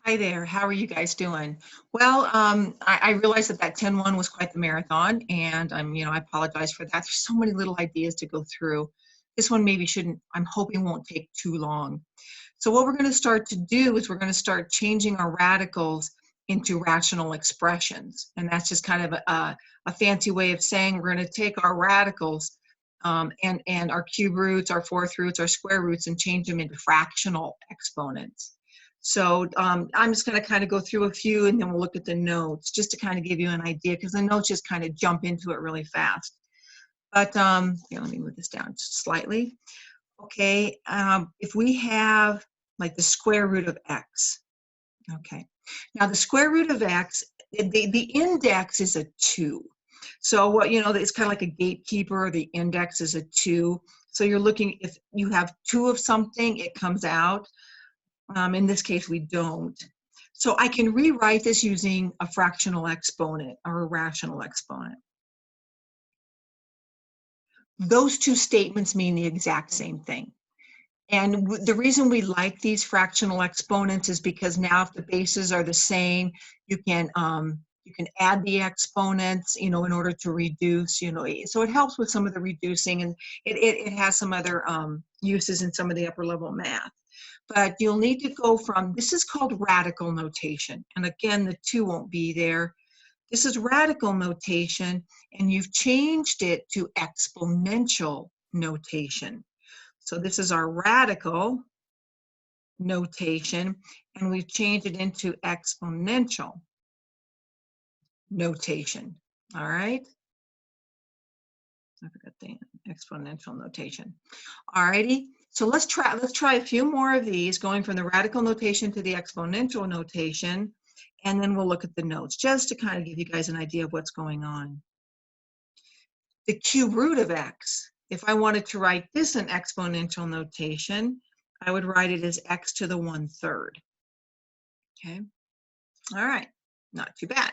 Hi there. How are you guys doing? Well, I realized that 10-1 was quite the marathon, and I apologize for that. There's so many little ideas to go through. This one maybe shouldn't, I'm hoping won't take too long. So what we're going to start to do is we're going to start changing our radicals into rational expressions. And that's just kind of a fancy way of saying we're going to take our radicals and our cube roots, our fourth roots, our square roots, and change them into fractional exponents. So I'm just going to kind of go through a few and then we'll look at the notes just to kind of give you an idea because the notes just kind of jump into it really fast. But yeah, let me move this down slightly. Okay, if we have like the square root of x, okay. Now the square root of x, the index is a 2. So what, it's kind of like a gatekeeper, the index is a 2. So you're looking, if you have 2 of something, it comes out. In this case, we don't. So I can rewrite this using a fractional exponent or a rational exponent. Those two statements mean the exact same thing. And the reason we like these fractional exponents is because now if the bases are the same, you can add the exponents, in order to reduce, so it helps with some of the reducing, and it has some other uses in some of the upper level math. But you'll need to go from, this is called radical notation. And again, the 2 won't be there. This is radical notation, and you've changed it to exponential notation. So this is our radical notation, and we've changed it into exponential notation. All right. I forgot the exponential notation. All righty. So let's try a few more of these, going from the radical notation to the exponential notation, and then we'll look at the notes just to kind of give you guys an idea of what's going on. The cube root of x. If I wanted to write this in exponential notation, I would write it as x to the 1/3. Okay. All right. Not too bad.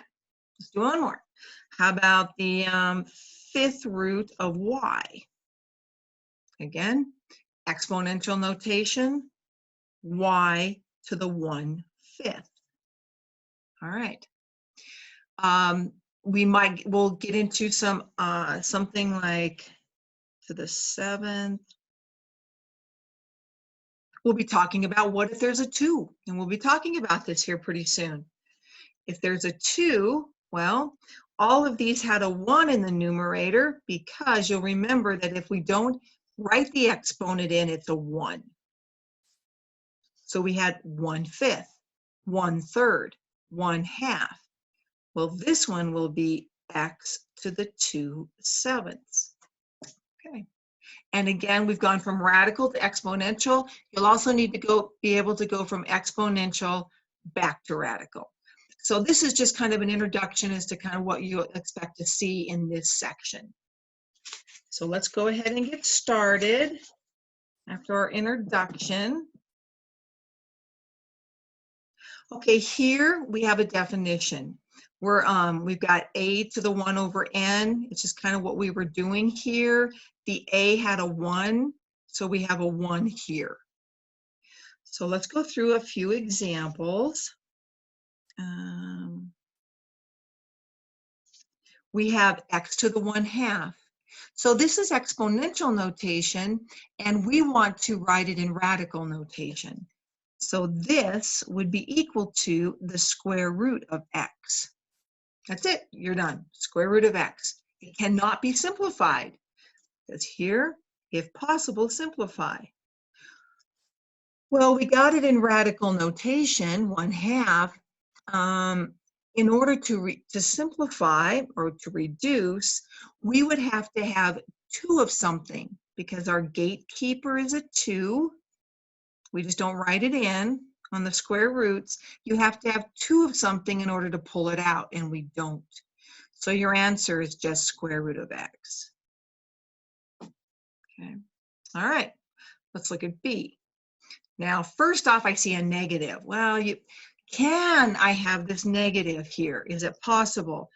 Let's do one more. How about the 5th root of y? Again, exponential notation, y to the 1/5. All right. We'll get into some something like to the 7th. We'll be talking about what if there's a 2, and we'll be talking about this here pretty soon. If there's a 2, well, all of these had a 1 in the numerator because you'll remember that if we don't write the exponent in, it's a 1. So we had 1/5, 1/3, 1/2. Well, this one will be x to the 2/7. Okay. And again, we've gone from radical to exponential. You'll also need to be able to go from exponential back to radical. So this is just kind of an introduction as to kind of what you expect to see in this section. So let's go ahead and get started after our introduction. Okay, here we have a definition. We've got a to the 1/n. It's just kind of what we were doing here. The a had a 1, so we have a 1 here. So let's go through a few examples. We have x to the 1/2. So this is exponential notation, and we want to write it in radical notation. So this would be equal to the square root of x. That's it, you're done. Square root of x. It cannot be simplified. Because here, if possible, simplify. Well, we got it in radical notation, 1/2. In order to simplify or to reduce, we would have to have 2 of something because our gatekeeper is a 2. We just don't write it in on the square roots. You have to have 2 of something in order to pull it out, and we don't. So your answer is just square root of x. Okay. All right. Let's look at B. Now, first off, I see a negative. Well, can I have this negative here? Is it possible?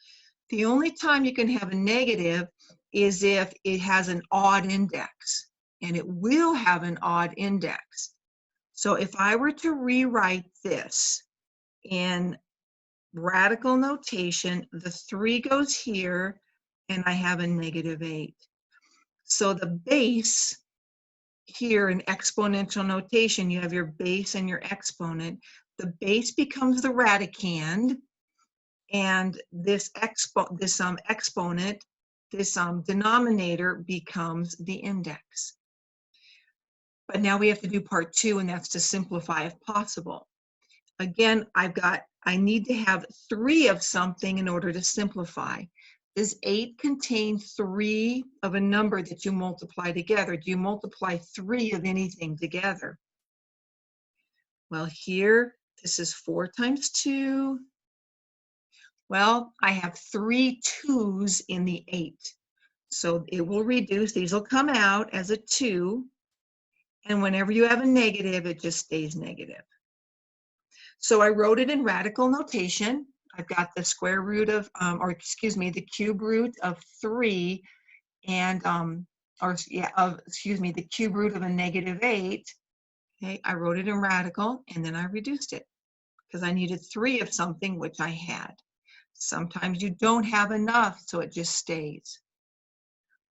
The only time you can have a negative is if it has an odd index, and it will have an odd index. So if I were to rewrite this, in radical notation, the 3 goes here, and I have a -8. So the base here in exponential notation, you have your base and your exponent. The base becomes the radicand, and this exponent, this denominator becomes the index. But now we have to do part 2, and that's to simplify if possible. Again, I need to have 3 of something in order to simplify. Does 8 contain 3 of a number that you multiply together? Do you multiply 3 of anything together? Well, here, this is 4 times 2. Well, I have 3 2's in the 8. So it will reduce. These will come out as a 2. And whenever you have a negative, it just stays negative. So I wrote it in radical notation. I've got the square root of, the cube root of 3 and, the cube root of a -8. Okay, I wrote it in radical and then I reduced it because I needed 3 of something, which I had. Sometimes you don't have enough, so it just stays.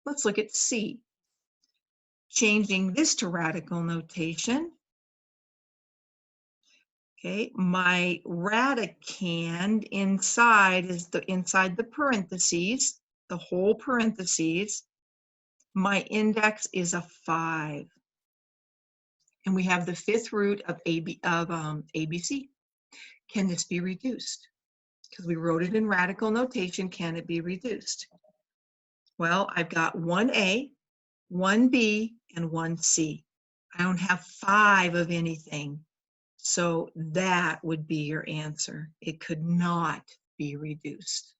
Let's look at C. Changing this to radical notation. Okay, my radicand inside is inside the parentheses, the whole parentheses. My index is a 5. And we have the 5th root of ABC. Can this be reduced? Because we wrote it in radical notation, can it be reduced? Well, I've got 1A, 1B, and 1C. I don't have 5 of anything. So that would be your answer. It could not be reduced.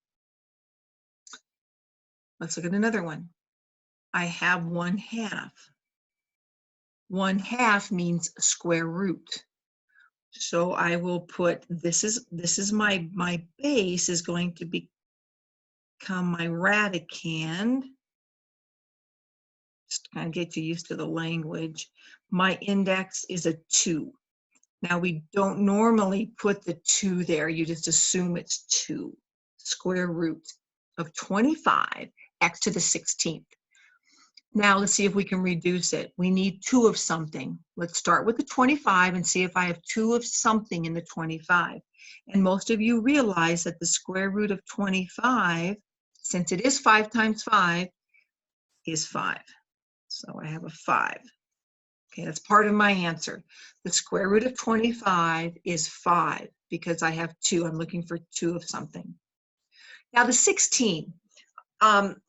Let's look at another one. I have 1/2. 1/2 means square root. So I will put, this is my base is going to become my radicand. Just kind of get you used to the language. My index is a 2. Now, we don't normally put the 2 there. You just assume it's 2. Square root of 25, x to the 16th. Now, let's see if we can reduce it. We need 2 of something. Let's start with the 25 and see if I have 2 of something in the 25. And most of you realize that the square root of 25, since it is 5 times 5, is 5. So I have a 5. Okay, that's part of my answer. The square root of 25 is 5 because I have 2. I'm looking for 2 of something. Now the 16.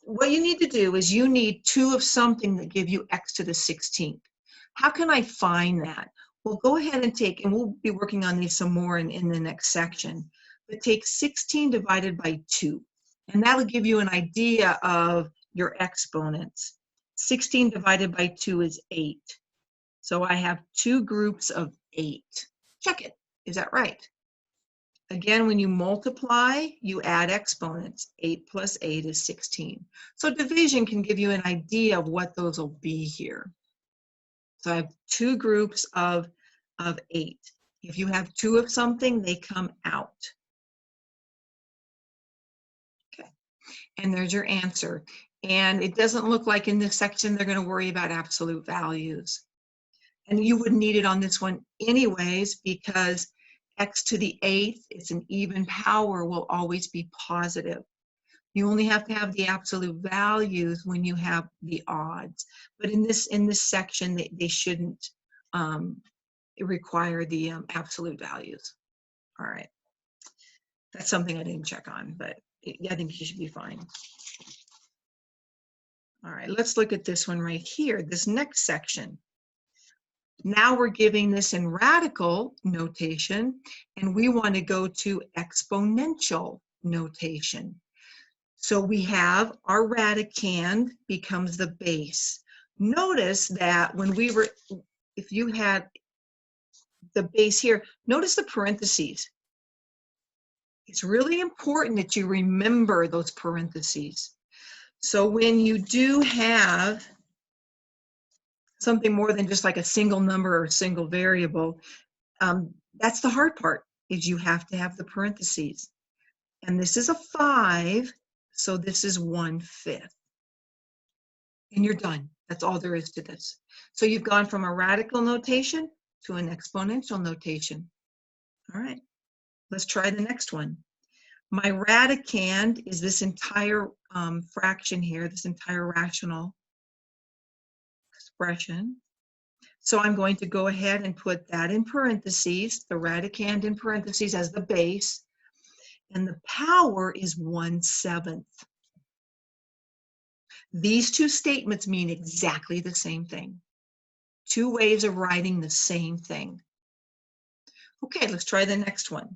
What you need to do is you need 2 of something that give you x to the 16th. How can I find that? Well, go ahead and and we'll be working on these some more in the next section, but take 16 divided by 2, and that'll give you an idea of your exponents. 16 divided by 2 is 8. So I have 2 groups of 8. Check it. Is that right? Again, when you multiply, you add exponents. 8 plus 8 is 16. So division can give you an idea of what those will be here. So I have 2 groups of 8. If you have 2 of something, they come out. Okay, and there's your answer. And it doesn't look like in this section they're going to worry about absolute values. And you wouldn't need it on this one anyways, because x to the 8th, it's an even power, will always be positive. You only have to have the absolute values when you have the odds. But in this section, they shouldn't require the absolute values. All right. That's something I didn't check on, but I think you should be fine. All right, let's look at this one right here, this next section. Now we're giving this in radical notation, and we want to go to exponential notation. So we have our radicand becomes the base. Notice that when if you had the base here, notice the parentheses. It's really important that you remember those parentheses. So when you do have something more than just like a single number or a single variable, that's the hard part. is you have to have the parentheses. And this is a 5, so this is 1/5. And you're done. That's all there is to this. So you've gone from a radical notation to an exponential notation. All right, let's try the next one. My radicand is this entire fraction here, this entire rational expression. So I'm going to go ahead and put that in parentheses, the radicand in parentheses as the base, and the power is 1/7. These two statements mean exactly the same thing. Two ways of writing the same thing. Okay, let's try the next one.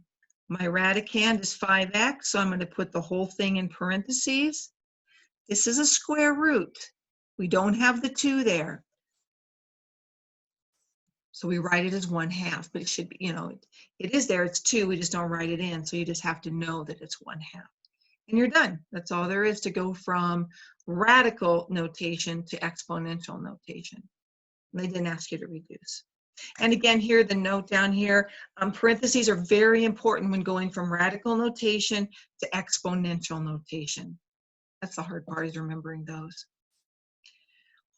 My radicand is 5x, so I'm going to put the whole thing in parentheses. This is a square root. We don't have the 2 there. So we write it as 1/2, but it should be, it is there, it's 2, we just don't write it in, so you just have to know that it's 1/2. And you're done. That's all there is to go from radical notation to exponential notation. They didn't ask you to reduce. And again, here, the note down here, parentheses are very important when going from radical notation to exponential notation. That's the hard part, is remembering those.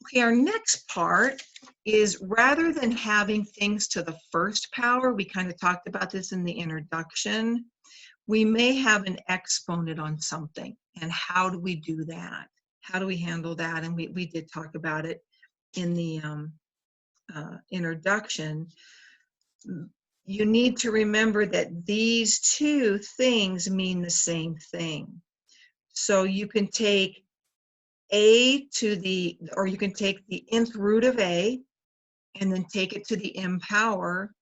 Okay, our next part is rather than having things to the first power, we kind of talked about this in the introduction, we may have an exponent on something. And how do we do that? How do we handle that? And we did talk about it in the introduction. You need to remember that these two things mean the same thing. So you can take a to the, or you can take the nth root of a and then take it to the m power,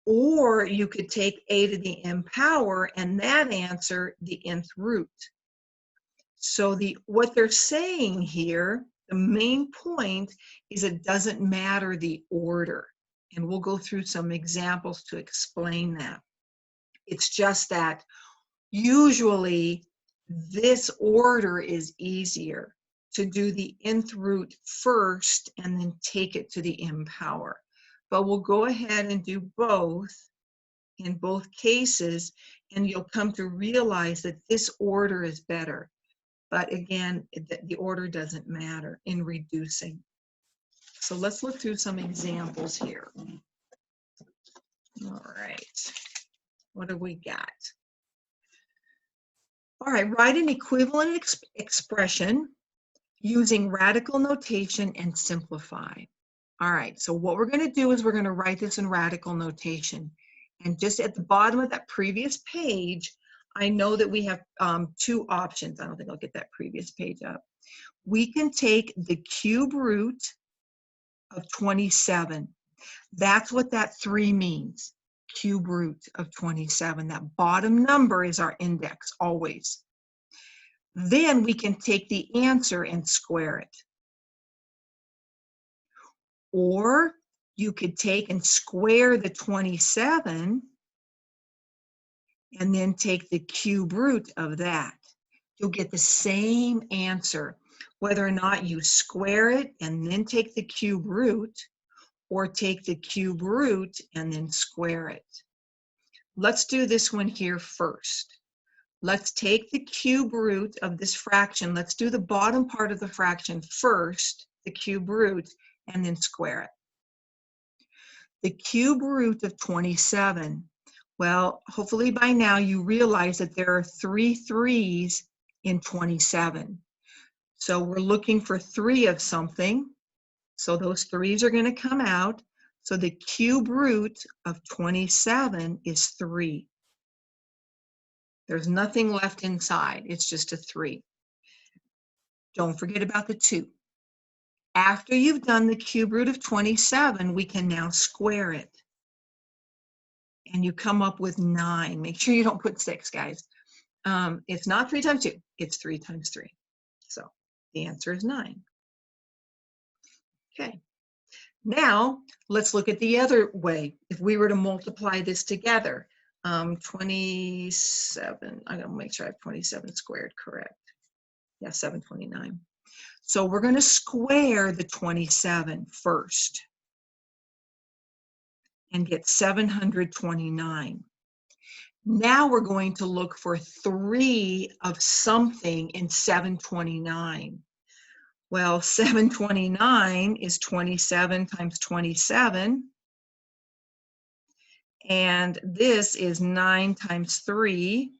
or you could take a to the m power and that answer the nth root. So what they're saying here, the main point is it doesn't matter the order. And we'll go through some examples to explain that. It's just that usually this order is easier, to do the nth root first and then take it to the m power. But we'll go ahead and do both in both cases, and you'll come to realize that this order is better. But again, the order doesn't matter in reducing. So let's look through some examples here. All right, what do we got? All right, write an equivalent expression using radical notation and simplify. All right, so what we're going to do is we're going to write this in radical notation. And just at the bottom of that previous page, I know that we have 2 options. I don't think I'll get that previous page up. We can take the cube root of 27. That's what that 3 means, cube root of 27. That bottom number is our index, always. Then we can take the answer and square it. Or you could take and square the 27 and then take the cube root of that. You'll get the same answer, whether or not you square it and then take the cube root, or take the cube root and then square it. Let's do this one here first. Let's take the cube root of this fraction. Let's do the bottom part of the fraction first, the cube root, and then square it. The cube root of 27. Well, hopefully by now you realize that there are 3 3s in 27. So we're looking for 3 of something. So those 3s are going to come out. So the cube root of 27 is 3. There's nothing left inside. It's just a 3. Don't forget about the 2. After you've done the cube root of 27, we can now square it. And you come up with 9. Make sure you don't put 6, guys. It's not 3 times 2. It's 3 times 3. So the answer is 9. Okay. Now, let's look at the other way. If we were to multiply this together, 27, I'm going to make sure I have 27 squared correct. Yeah, 729. So we're going to square the 27 first and get 729. Now we're going to look for 3 of something in 729. Well, 729 is 27 times 27. And this is 9 times 3.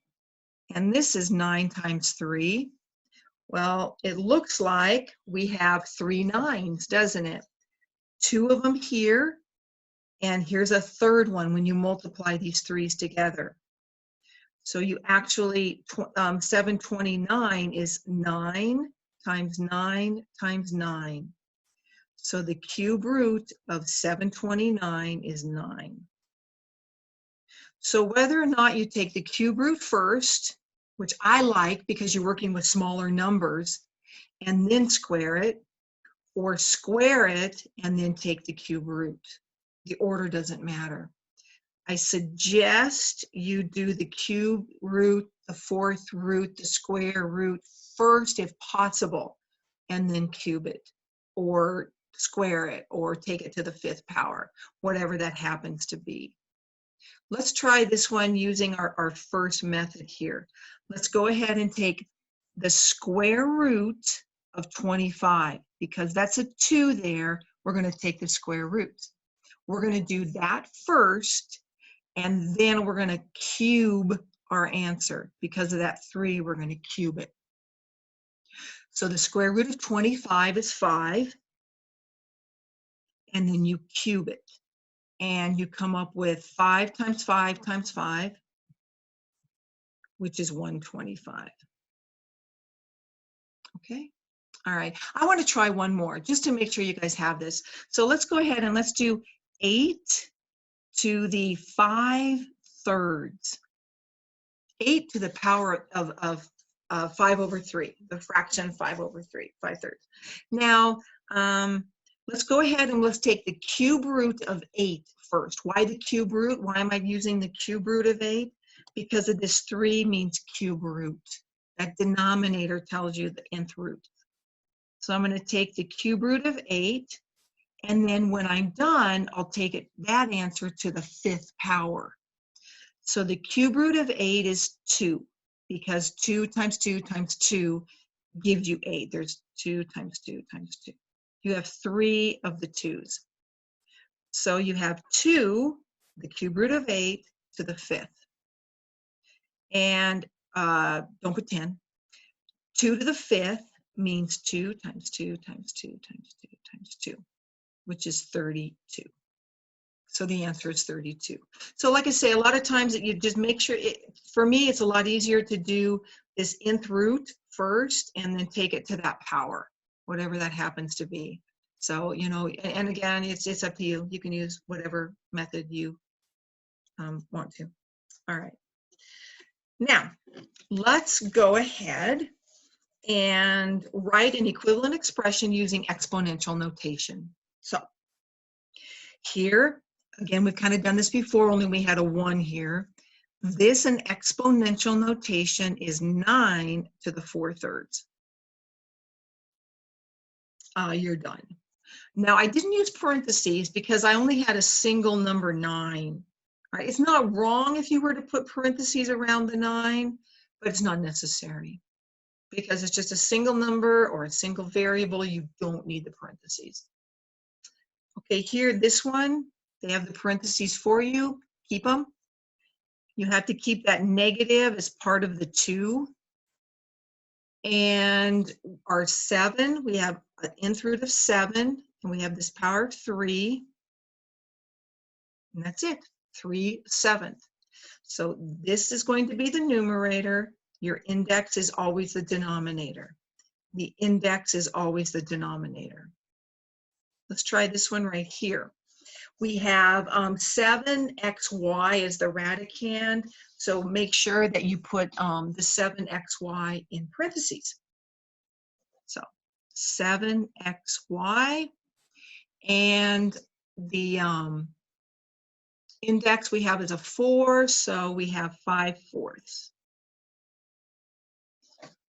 And this is 9 times 3. Well, it looks like we have 3 9s, doesn't it? 2 of them here. And here's a third one when you multiply these 3s together. So you actually, 729 is 9 times 9 times 9. So the cube root of 729 is 9. So whether or not you take the cube root first, which I like because you're working with smaller numbers, and then square it, or square it and then take the cube root. The order doesn't matter. I suggest you do the cube root, the fourth root, the square root first if possible, and then cube it, or square it, or take it to the 5th power, whatever that happens to be. Let's try this one using our first method here. Let's go ahead and take the square root of 25. Because that's a 2 there, we're going to take the square root. We're going to do that first, and then we're going to cube our answer. Because of that 3, we're going to cube it. So the square root of 25 is 5, and then you cube it. And you come up with 5 times 5 times 5, which is 125. Okay? All right. I want to try one more just to make sure you guys have this. So let's go ahead and let's do 8 to the 5/3. 8 to the power of 5 over 3, the fraction 5 over 3, 5/3. Now, let's go ahead and let's take the cube root of 8 first. Why the cube root? Why am I using the cube root of 8? Because of this 3 means cube root. That denominator tells you the nth root. So I'm going to take the cube root of 8, and then when I'm done, I'll take that answer to the 5th power. So the cube root of 8 is 2, because 2 times 2 times 2 gives you 8. There's 2 times 2 times 2. You have 3 of the 2's. So you have 2, the cube root of 8, to the 5th. And don't put 10. 2 to the 5th means 2 times 2 times 2 times 2 times 2, which is 32. So the answer is 32. So like I say, a lot of times that you just make sure, for me, it's a lot easier to do this nth root first and then take it to that power, whatever that happens to be. So, you know, and again, it's up to you. You can use whatever method you want to. All right. Now, let's go ahead and write an equivalent expression using exponential notation. So here, again, we've kind of done this before, only we had a 1 here. This in exponential notation is 9 to the 4/3. You're done. Now, I didn't use parentheses because I only had a single number 9. Right? It's not wrong if you were to put parentheses around the 9, but it's not necessary. Because it's just a single number or a single variable, you don't need the parentheses. Okay, here, this one, they have the parentheses for you. Keep them. You have to keep that negative as part of the 2. And our 7, we have an nth root of 7, and we have this power of 3. And that's it, 3/7. So this is going to be the numerator. Your index is always the denominator. The index is always the denominator. Let's try this one right here. We have 7xy as the radicand, so make sure that you put the 7xy in parentheses. So 7xy, and the index we have is a 4, so we have 5/4.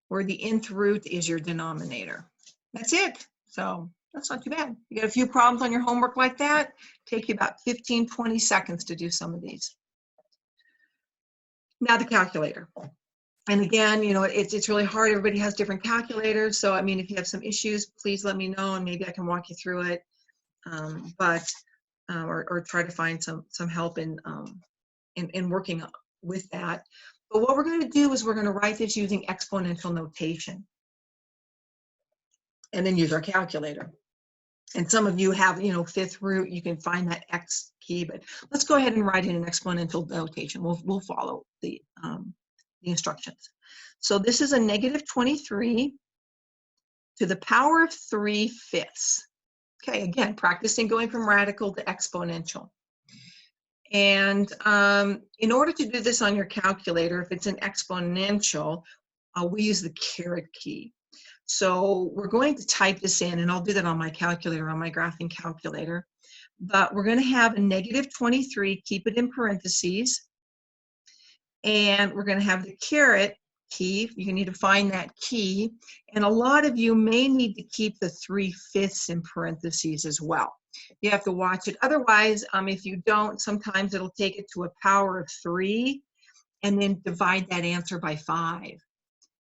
Where the nth root is your denominator. That's it. So that's not too bad. You got a few problems on your homework like that, take you about 15, 20 seconds to do some of these. Now the calculator. And again, you know, it's really hard. Everybody has different calculators. So, I mean, if you have some issues, please let me know and maybe I can walk you through it. Or try to find some help in working with that. But what we're going to do is we're going to write this using exponential notation and then use our calculator. And some of you have, you know, fifth root, you can find that X key, but let's go ahead and write it in exponential notation. We'll follow the instructions. So this is a negative 23 to the power of 3/5. Okay, again, practicing going from radical to exponential. And in order to do this on your calculator, if it's an exponential, we use the caret key. So we're going to type this in, and I'll do that on my calculator, on my graphing calculator. But we're going to have a negative 23, keep it in parentheses. And we're going to have the caret key. You need to find that key. And a lot of you may need to keep the 3/5 in parentheses as well. You have to watch it. Otherwise, if you don't, sometimes it'll take it to a power of 3 and then divide that answer by 5.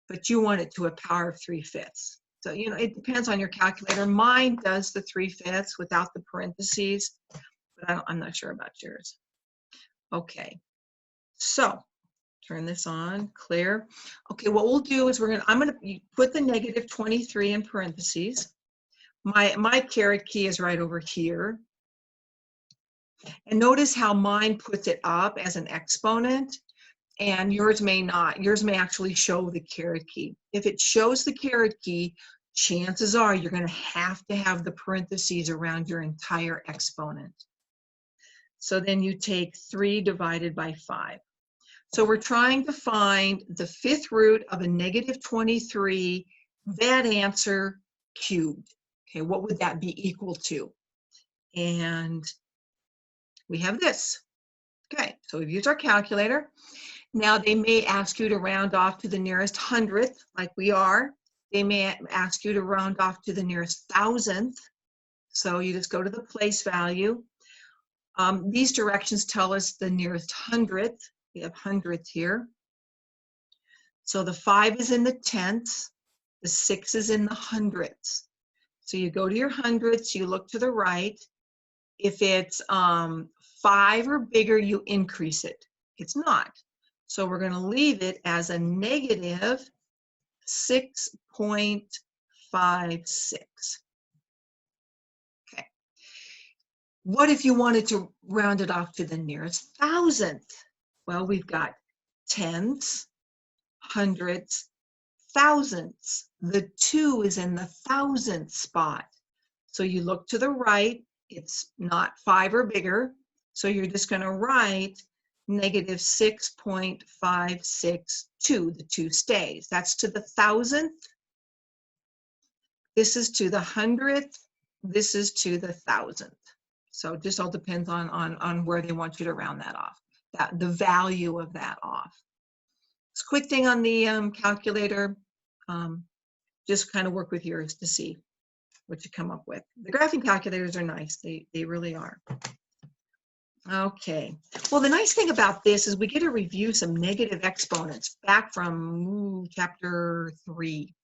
But you want it to a power of 3/5. So, you know, it depends on your calculator. Mine does the 3/5 without the parentheses, but I'm not sure about yours. Okay, so turn this on, clear. Okay, what we'll do is I'm gonna put the negative 23 in parentheses. My caret key is right over here. And notice how mine puts it up as an exponent and yours may not. Yours may actually show the caret key. If it shows the caret key, chances are you're going to have the parentheses around your entire exponent. So then you take 3 divided by 5. So we're trying to find the fifth root of a negative 23, that answer cubed. Okay, what would that be equal to? And we have this. Okay, so we've used our calculator. Now they may ask you to round off to the nearest hundredth, like we are. They may ask you to round off to the nearest thousandth. So you just go to the place value. These directions tell us the nearest hundredth. We have hundredth here. So the 5 is in the tenths. The 6 is in the hundredths. So you go to your hundredths, you look to the right. If it's 5 or bigger, you increase it. It's not. So we're going to leave it as a negative 6.56. Okay. What if you wanted to round it off to the nearest thousandth? Well, we've got tenths, hundredths, thousandths. The 2 is in the thousandth spot. So you look to the right, it's not 5 or bigger. So you're just going to write negative 6.562. The 2 stays. That's to the thousandth. This is to the hundredth. This is to the thousandth. So it just all depends on where they want you to round that off, the value of that off. It's a quick thing on the calculator. Just kind of work with yours to see what you come up with. The graphing calculators are nice. They really are. Okay. Well, the nice thing about this is we get to review some negative exponents back from chapter 3.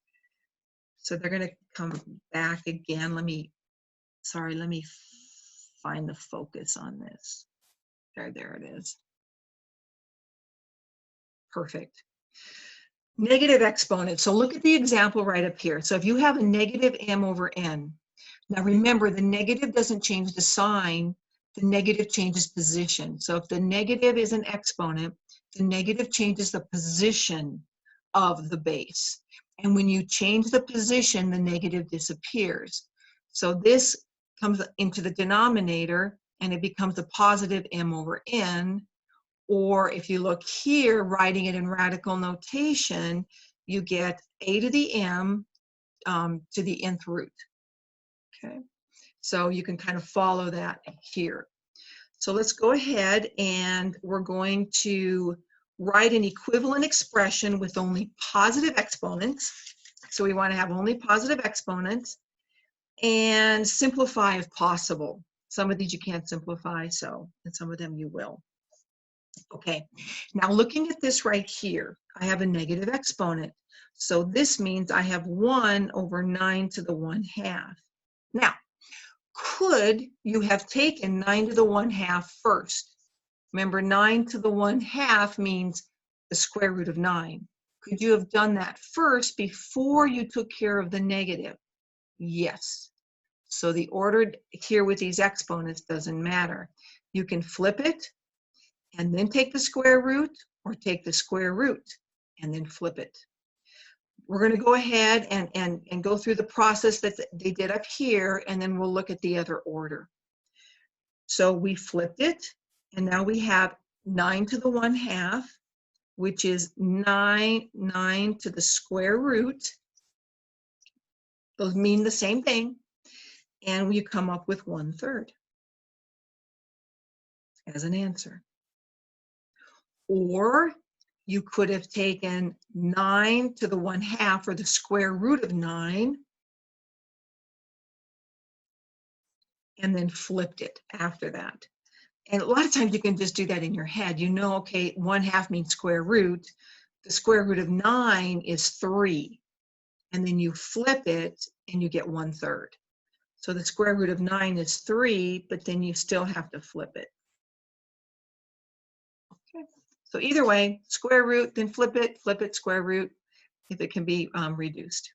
So they're going to come back again. Let me find the focus on this. There it is. Perfect. Negative exponents. So look at the example right up here. So if you have a negative m over n, now remember the negative doesn't change the sign, the negative changes position. So if the negative is an exponent, the negative changes the position of the base. And when you change the position, the negative disappears. So this comes into the denominator and it becomes a positive m over n. Or if you look here, writing it in radical notation, you get a to the m to the nth root. Okay, so you can kind of follow that here. So let's go ahead and we're going to write an equivalent expression with only positive exponents. So we want to have only positive exponents and simplify if possible. Some of these you can't simplify, and some of them you will. Okay, now looking at this right here, I have a negative exponent. So this means I have 1 over 9 to the 1/2. Now, could you have taken 9 to the 1/2 first? Remember, 9 to the 1/2 means the square root of 9. Could you have done that first before you took care of the negative? Yes. So the order here with these exponents doesn't matter. You can flip it and then take the square root, or take the square root and then flip it. We're going to go ahead and go through the process that they did up here, and then we'll look at the other order. So we flipped it, and now we have 9 to the 1/2, which is 9 to the square root. Those mean the same thing, and you come up with 1/3 as an answer. Or you could have taken 9 to the 1/2, or the square root of 9, and then flipped it after that. And a lot of times you can just do that in your head. You know, okay, 1/2 means square root. The square root of 9 is 3. And then you flip it and you get 1/3. So the square root of 9 is 3, but then you still have to flip it. Okay. So either way, square root, then flip it, square root, if it can be reduced.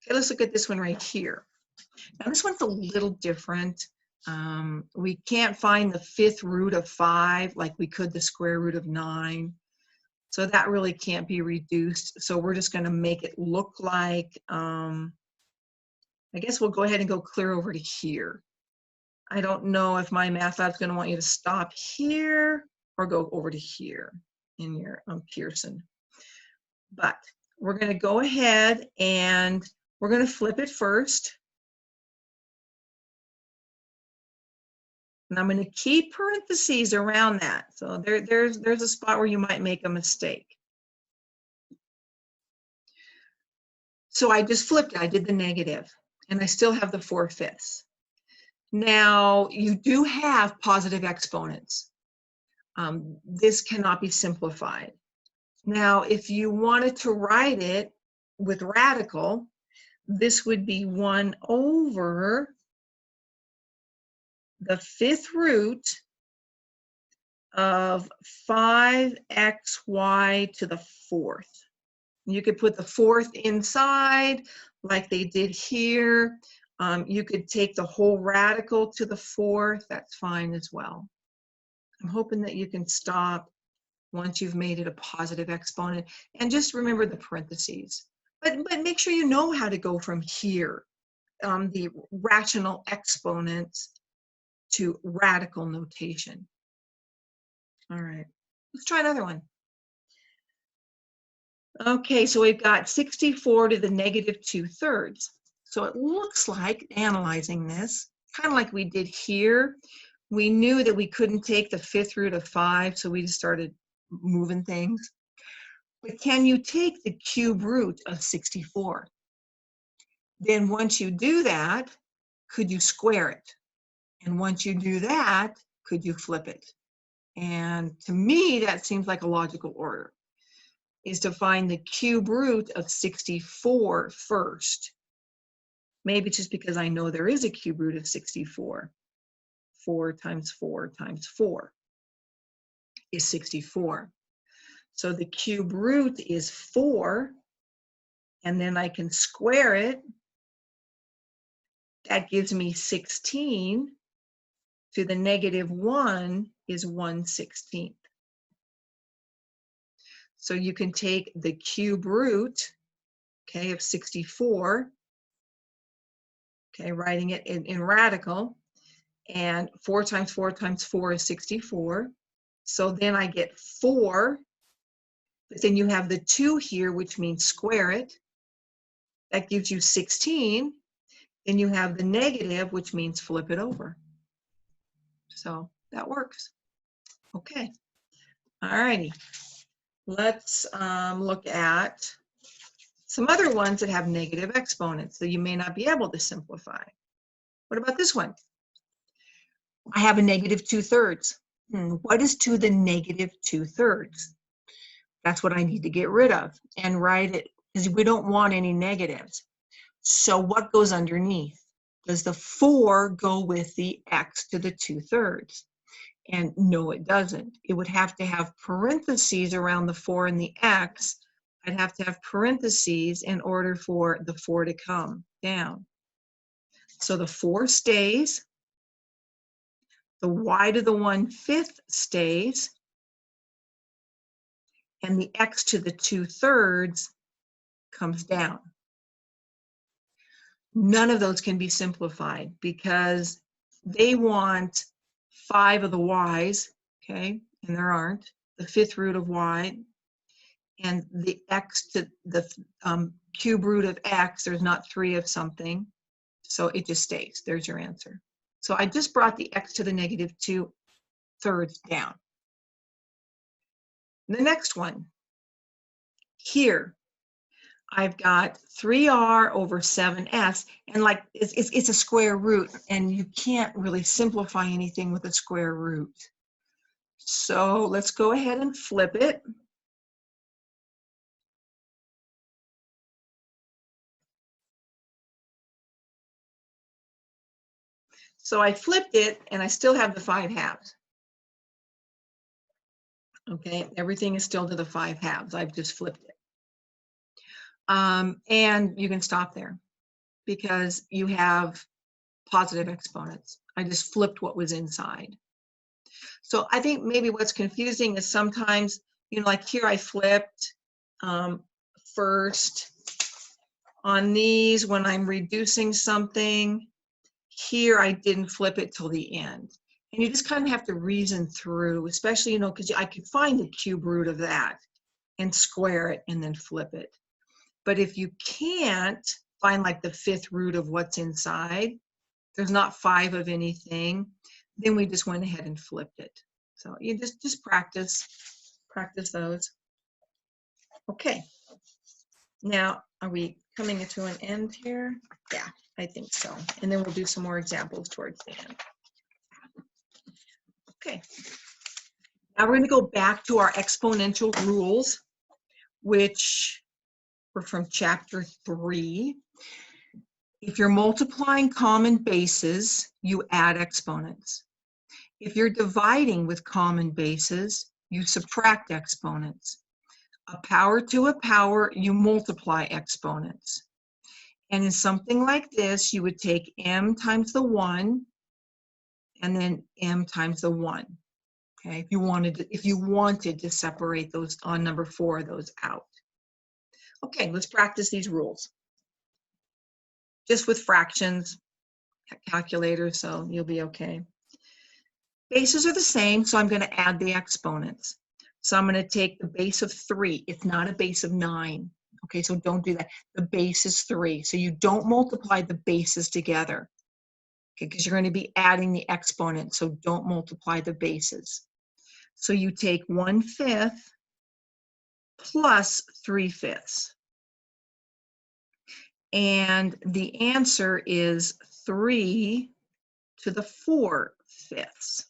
Okay, let's look at this one right here. Now this one's a little different. We can't find the 5th root of 5 like we could the square root of 9. So that really can't be reduced. So we're just going to make it look like, I guess we'll go ahead and go clear over to here. I don't know if my math lab's going to want you to stop here or go over to here in your Pearson. But we're going to go ahead and we're going to flip it first. And I'm going to keep parentheses around that. So there's a spot where you might make a mistake. So I just flipped it. I did the negative, and I still have the 4/5. Now, you do have positive exponents. This cannot be simplified. Now, if you wanted to write it with radical, this would be 1 over the 5th root of 5xy to the 4th. You could put the 4th inside like they did here. You could take the whole radical to the 4th. That's fine as well. I'm hoping that you can stop once you've made it a positive exponent. And just remember the parentheses. But make sure you know how to go from here, the rational exponents, to radical notation. All right, let's try another one. Okay, so we've got 64 to the negative 2/3. So it looks like, analyzing this, kind of like we did here, we knew that we couldn't take the 5th root of 5, so we just started moving things. But can you take the cube root of 64? Then once you do that, could you square it? And once you do that, could you flip it? And to me, that seems like a logical order, is to find the cube root of 64 first. Maybe just because I know there is a cube root of 64. 4 times 4 times 4 is 64. So the cube root is 4, and then I can square it. That gives me 16 to the negative 1 is 1/16. So you can take the cube root, okay, of 64, okay, writing it in radical, and 4 times 4 times 4 is 64. So then I get 4, but then you have the 2 here, which means square it. That gives you 16. Then you have the negative, which means flip it over. So that works. Okay. All righty. Let's look at some other ones that have negative exponents that you may not be able to simplify. What about this one? I have a negative 2/3. What is to the negative 2/3? That's what I need to get rid of and write it, because we don't want any negatives. So what goes underneath? Does the 4 go with the x to the 2/3? And no, it doesn't. It would have to have parentheses around the 4 and the x. I'd have to have parentheses in order for the 4 to come down. So the 4 stays. The y to the 1/5 stays. And the x to the 2/3 comes down. None of those can be simplified because they want 5 of the y's, okay, and there aren't, the 5th root of y, and the x to the cube root of x, there's not 3 of something, so it just stays. There's your answer. So I just brought the x to the negative 2/3 down. The next one, here, I've got 3r over 7s, and like it's a square root, and you can't really simplify anything with a square root. So let's go ahead and flip it. So I flipped it, and I still have the 5/2. Okay, everything is still to the 5/2. I've just flipped it. And you can stop there because you have positive exponents. I just flipped what was inside. So I think maybe what's confusing is sometimes, like here I flipped first on these when I'm reducing something. Here I didn't flip it till the end. And you just kind of have to reason through, especially, because I could find the cube root of that and square it and then flip it. But if you can't find like the 5th root of what's inside, there's not 5 of anything, then we just went ahead and flipped it. So you just practice those. Okay. Now, are we coming to an end here? Yeah, I think so. And then we'll do some more examples towards the end. Okay. Now we're going to go back to our exponential rules, which were from chapter 3. If you're multiplying common bases, you add exponents. If you're dividing with common bases, you subtract exponents. A power to a power, you multiply exponents. And in something like this, you would take m times the 1 and then m times the 1. Okay, if you wanted to separate those on number 4, those out. Okay, let's practice these rules. Just with fractions, calculators, so you'll be okay. Bases are the same, so I'm going to add the exponents. So I'm going to take the base of 3. It's not a base of 9. Okay, so don't do that. The base is 3. So you don't multiply the bases together. Okay, because you're going to be adding the exponent, so don't multiply the bases. So you take 1/5 plus 3/5. And the answer is 3 to the 4/5.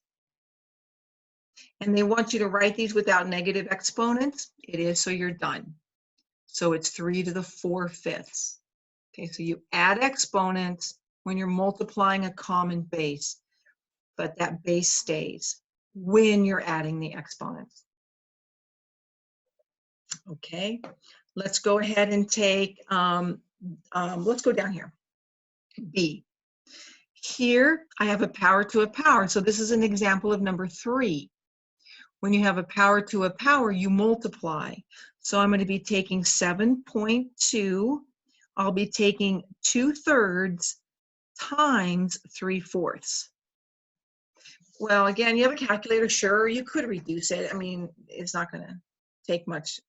And they want you to write these without negative exponents. It is, so you're done. So it's 3 to the 4/5. Okay, so you add exponents when you're multiplying a common base, but that base stays when you're adding the exponents. Okay, let's go ahead and take, let's go down here, B. Here, I have a power to a power, so this is an example of number 3. When you have a power to a power, you multiply. So I'm going to be taking 7.2. I'll be taking 2/3 times 3/4. Well, again, you have a calculator, sure, you could reduce it. I mean, it's not going to take much.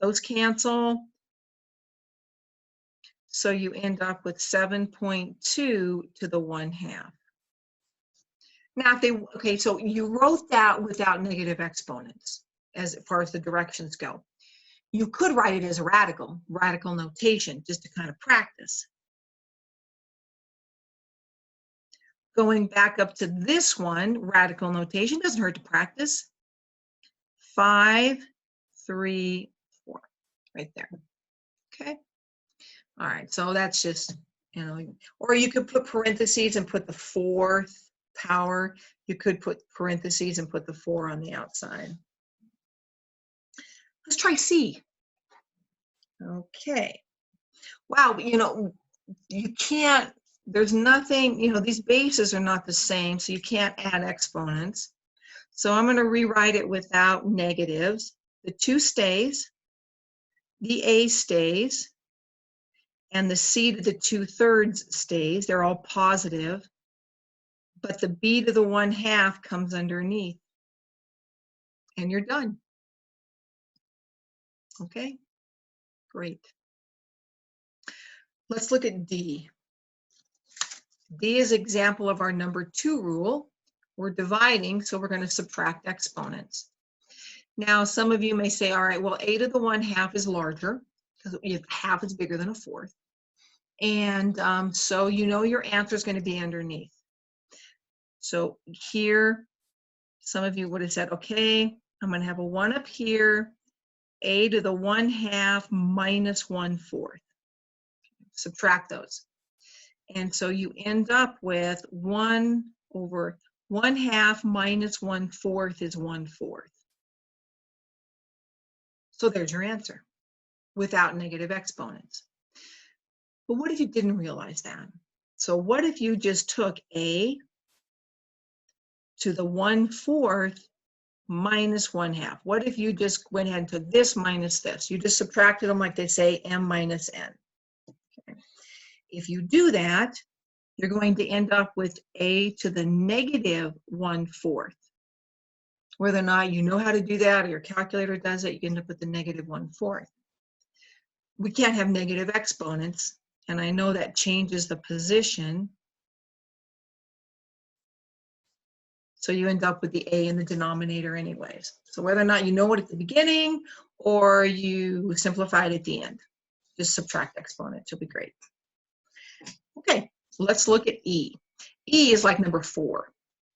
Those cancel. So you end up with 7.2 to the 1/2. Now, okay, so you wrote that without negative exponents as far as the directions go. You could write it as a radical notation, just to kind of practice. Going back up to this one, radical notation, doesn't hurt to practice. 5, 3, 4, right there. Okay. All right, so that's just, you know, or you could put parentheses and put the 4th power. You could put parentheses and put the 4 on the outside. Let's try C. Okay. Wow, you know, you can't, there's nothing, you know, these bases are not the same, so you can't add exponents. So I'm going to rewrite it without negatives. The 2 stays, the A stays, and the C to the 2/3 stays. They're all positive, but the B to the 1/2 comes underneath, and you're done. Okay, great. Let's look at D. D is an example of our number 2 rule. We're dividing, so we're going to subtract exponents. Now, some of you may say, all right, well, A to the 1/2 is larger, because half is bigger than a 4th. And so you know your answer is going to be underneath. So here, some of you would have said, okay, I'm going to have a 1 up here, A to the 1/2 minus 1/4. Subtract those. And so you end up with 1 over 1/2 minus 1/4 is 1/4. So there's your answer without negative exponents. But what if you didn't realize that? So what if you just took A to the 1/4 minus 1/2? What if you just went ahead and took this minus this? You just subtracted them like they say, m minus n. Okay. If you do that, you're going to end up with A to the negative 1/4. Whether or not you know how to do that or your calculator does it, you end up with the negative 1/4. We can't have negative exponents, and I know that changes the position. So you end up with the A in the denominator anyways. So whether or not you know it at the beginning or you simplify it at the end, just subtract exponents, you'll be great. Okay, let's look at E. E is like number 4.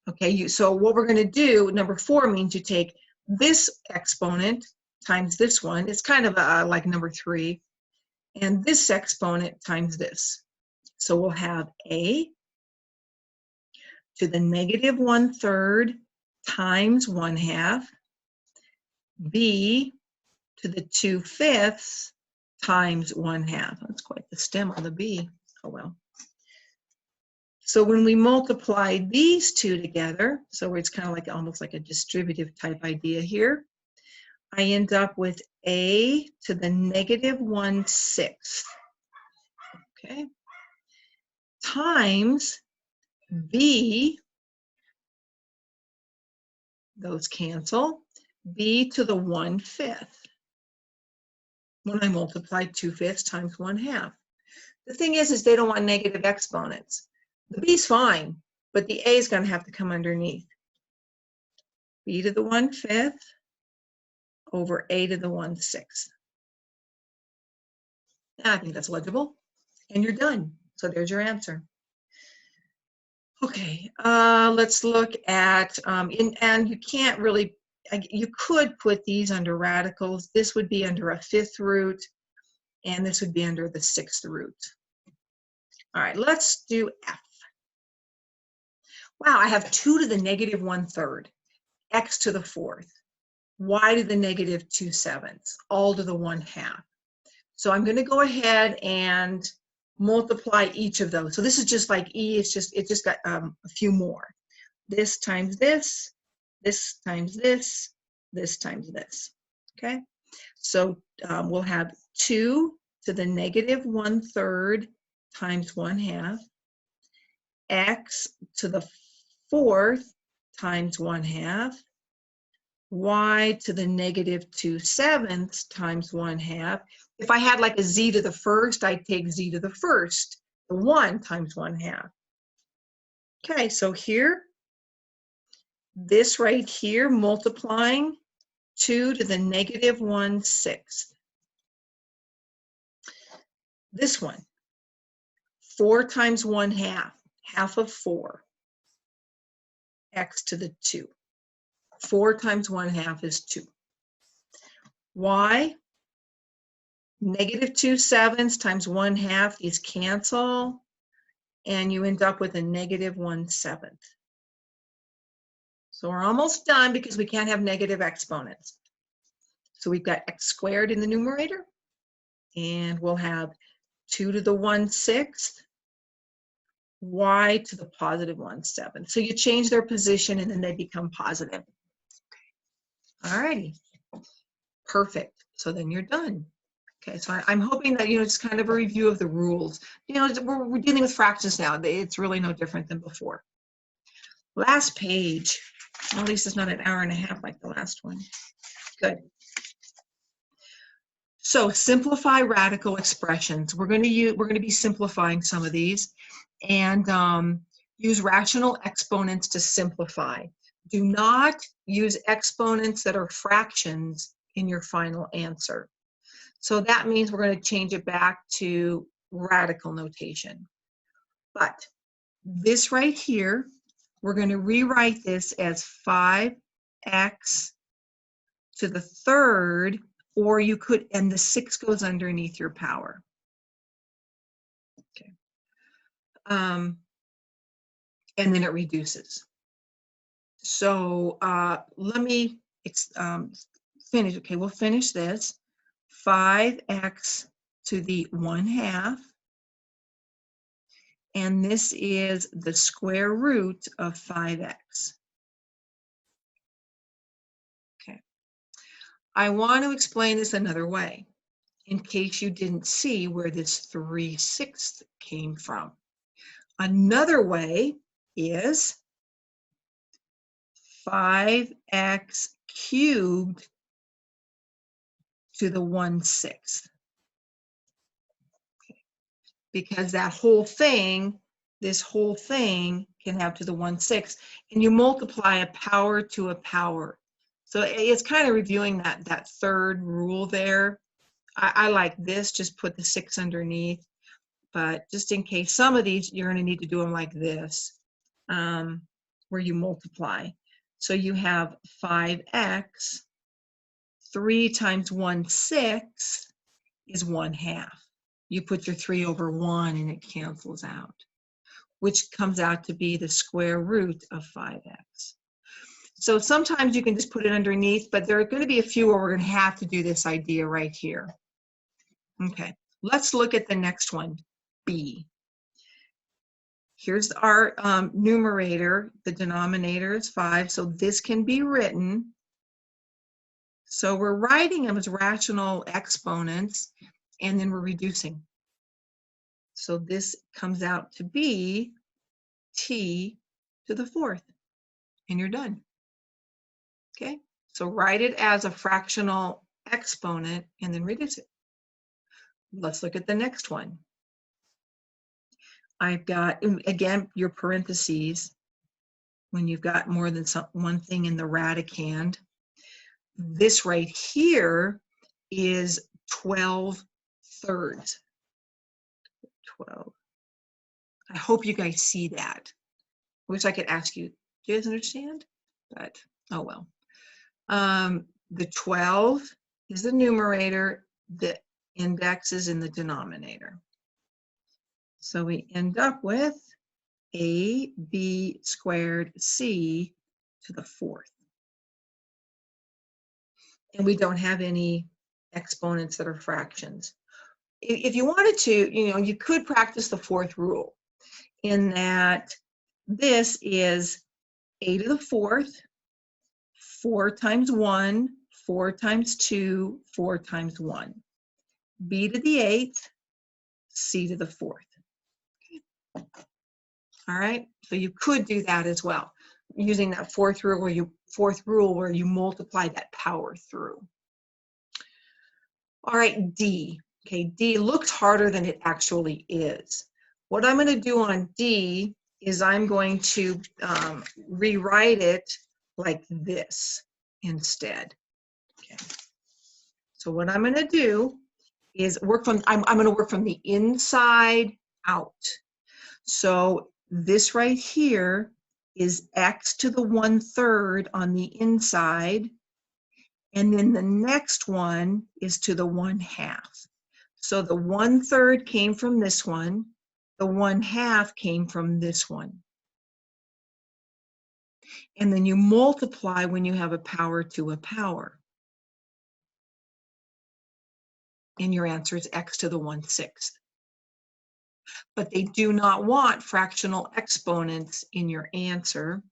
Okay, so what we're going to do, number 4 means you take this exponent times this one. It's kind of like number 3. And this exponent times this. So we'll have A to the negative 1/3 times 1/2, B to the 2/5 times 1/2. That's quite the stem on the B. Oh well. So when we multiply these two together, so it's kind of like almost like a distributive type idea here, I end up with A to the negative 1/6. Okay. Times B, those cancel, B to the 1/5. When I multiply 2/5 times 1/2. The thing is they don't want negative exponents. The B's fine, but the A is going to have to come underneath. B to the 1/5 over A to the 1/6. I think that's legible. And you're done. So there's your answer. Okay, let's look at, and you can't really, you could put these under radicals. This would be under a 5th root, and this would be under the 6th root. All right, let's do F. Wow, I have 2 to the negative 1/3, x to the 4th, y to the negative 2/7, all to the 1/2. So I'm going to go ahead and multiply each of those. So this is just like E, it just got a few more. This times this times this times this. Okay, so we'll have 2 to the negative 1/3 times 1/2, x to the 4th times 1/2, y to the negative 2/7 times 1/2. If I had like a z to the 1st, I'd take z to the 1st, the 1 times 1/2. Okay, so here, this right here, multiplying 2 to the negative 1/6. This one, 4 times 1/2, half of 4. x to the 2. 4 times 1/2 is 2. Y, negative 2/7 times 1/2, these cancel, and you end up with a negative 1/7. So we're almost done because we can't have negative exponents. So we've got x squared in the numerator, and we'll have 2 to the 1/6, y to the positive 1/7. So you change their position and then they become positive. All righty, perfect. So then you're done. Okay, so I'm hoping that, it's kind of a review of the rules. We're dealing with fractions now. It's really no different than before. Last page. Well, at least it's not an hour and a half like the last one. Good. So simplify radical expressions. We're going to be simplifying some of these, and use rational exponents to simplify. Do not use exponents that are fractions in your final answer. So that means we're going to change it back to radical notation. But this right here, we're going to rewrite this as 5x to the 3rd, or you could, and the 6 goes underneath your power. Okay. And then it reduces. So let me finish. Okay, we'll finish this. 5x to the 1/2. And this is the square root of 5x. Okay. I want to explain this another way, in case you didn't see where this 3/6 came from. Another way is 5x cubed to the 1/6. Okay. Because that whole thing, this whole thing can have to the 1/6, and you multiply a power to a power. So it's kind of reviewing that third rule there. I like this, just put the 6 underneath, but just in case, some of these you're going to need to do them like this, where you multiply. So you have 5x, 3 times 1/6 is 1/2. You put your 3 over 1 and it cancels out, which comes out to be the square root of 5x. So sometimes you can just put it underneath, but there are going to be a few where we're going to have to do this idea right here. Okay, let's look at the next one, b. Here's our numerator. The denominator is 5, so this can be written. So we're writing them as rational exponents, and then we're reducing. So this comes out to be t to the 4th, and you're done. Okay, so write it as a fractional exponent and then reduce it. Let's look at the next one. I've got, again, your parentheses when you've got more than one thing in the radicand. This right here is 12 thirds. 12. I hope you guys see that. I wish I could ask you, do you guys understand? But, oh well. The 12 is the numerator, the index is in the denominator. So we end up with AB squared C to the 4th. And we don't have any exponents that are fractions. If you wanted to, you could practice the 4th rule, in that this is A to the 4th, 4 times 1, 4 times 2, 4 times 1. B to the 8th, C to the 4th. All right, so you could do that as well, using that 4th rule where you multiply that power through. All right, D. Okay, D looks harder than it actually is. What I'm going to do on D is I'm going to rewrite it like this instead. Okay. So what I'm going to do is I'm going to work from the inside out. So this right here is x to the 1/3 on the inside, and then the next one is to the 1/2. So the 1/3 came from this one, the 1/2 came from this one. And then you multiply when you have a power to a power. And your answer is x to the 1/6. But they do not want fractional exponents in your answer.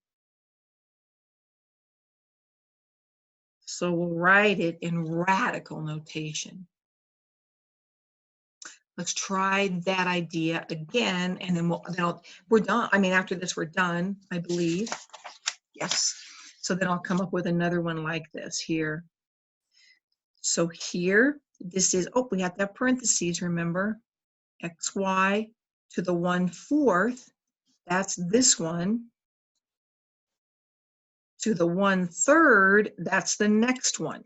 So we'll write it in radical notation. Let's try that idea again, and then we're done. I mean, after this, we're done, I believe. Yes. So then I'll come up with another one like this here. So here, this is, oh, we have to have parentheses, remember? xy to the 1/4, that's this one. To the 1/3, that's the next one.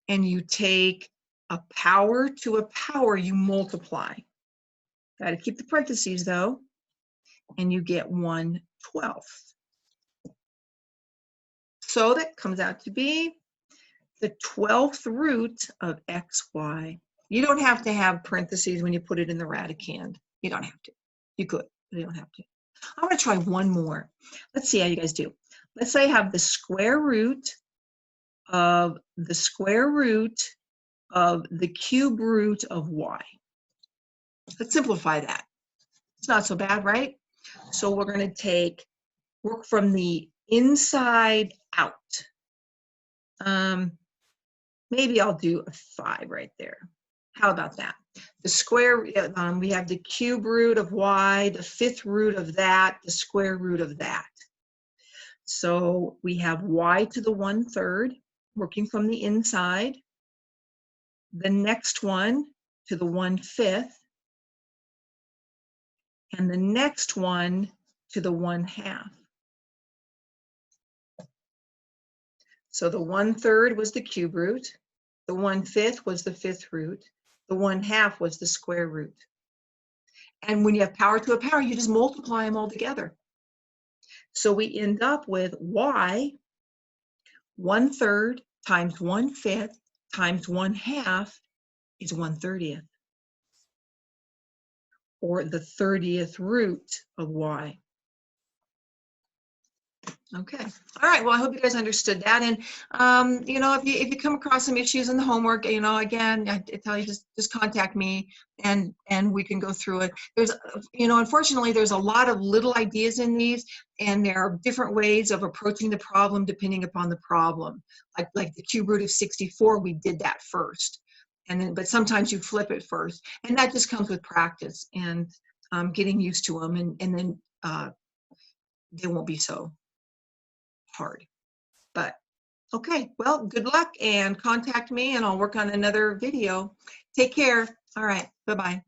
And you take a power to a power, you multiply. Got to keep the parentheses though, and you get 1/12. So that comes out to be the 12th root of xy. You don't have to have parentheses when you put it in the radicand. You don't have to. You could, but you don't have to. I'm going to try one more. Let's see how you guys do. Let's say I have the square root of the square root of the cube root of y. Let's simplify that. It's not so bad, right? So we're going to work from the inside out. Maybe I'll do a 5 right there. How about that? The square, we have the cube root of y, the 5th root of that, the square root of that. So we have y to the 1/3, working from the inside. The next one to the 1/5, and the next one to the 1/2. So the 1/3 was the cube root, the 1/5 was the 5th root, the 1/2 was the square root. And when you have power to a power, you just multiply them all together. So we end up with y 1/3 times 1/5 times 1/2 is 1/30th, or the 30th root of y. Okay. All right. Well, I hope you guys understood that. And you know, if you come across some issues in the homework, you know, again, I tell you, just contact me, and we can go through it. There's, you know, unfortunately, there's a lot of little ideas in these, and there are different ways of approaching the problem depending upon the problem. Like the cube root of 64, we did that first, and then, but sometimes you flip it first, and that just comes with practice and getting used to them, and then they won't be so hard. But okay, well, good luck, and contact me and I'll work on another video. Take care. All right, bye-bye.